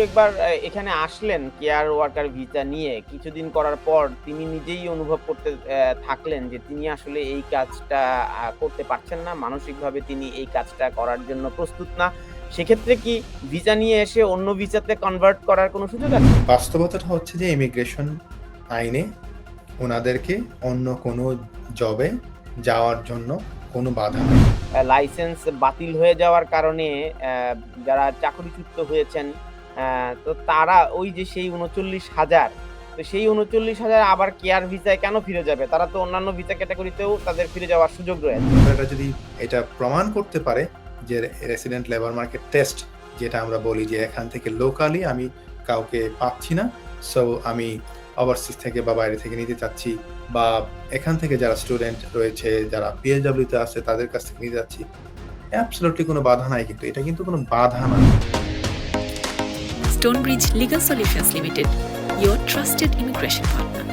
একবার এখানে আসলেন কেয়ার ওয়ার্কার ভিসা নিয়ে। কিছুদিন করার পর তিনি নিজেই অনুভব করতে থাকলেন যে তিনি আসলে এই কাজটা করতে পারছেন না। মানসিকভাবে তিনি এই কাজটা করার জন্য প্রস্তুত না। সেক্ষেত্রে কি ভিসা নিয়ে এসে অন্য ভিসাতে কনভার্ট করার কোনো সুযোগ আছে? বাস্তবতাটা হচ্ছে যে ইমিগ্রেশন আইনে উনাদেরকে অন্য কোনো জবে যাওয়ার জন্য কোনো বাধা নেই। লাইসেন্স বাতিল হয়ে যাওয়ার কারণে যারা চাকরিচ্যুত হয়েছেন তো তারা ওই যে সেই ৩৯,০০০ তো সেই ৩৯,০০০ আবার কেয়ার ভিসায় কেন ফিরে যাবে? তারা তো অন্যান্য ভিসা ক্যাটেগরিতেও তাদের ফিরে যাওয়ার সুযোগ রয়েছে। এটা যদি এটা প্রমাণ করতে পারে যে রেসিডেন্ট লেবার মার্কেট টেস্ট যেটা আমরা বলি যে এখান থেকে লোকালি আমি কাউকে পাচ্ছি না, সো আমি ওভারসিজ থেকে বা বাইরে থেকে নিতে চাচ্ছি, বা এখান থেকে যারা স্টুডেন্ট রয়েছে যারা পিএসডব্লিউ তে আছে তাদের কাছ থেকে নিতে যাচ্ছি, অ্যাবসলিউটলি কোনো বাধা নাই, কিন্তু এটা কিন্তু কোনো বাধা না। Stonebridge Legal Solutions Limited, your trusted immigration partner.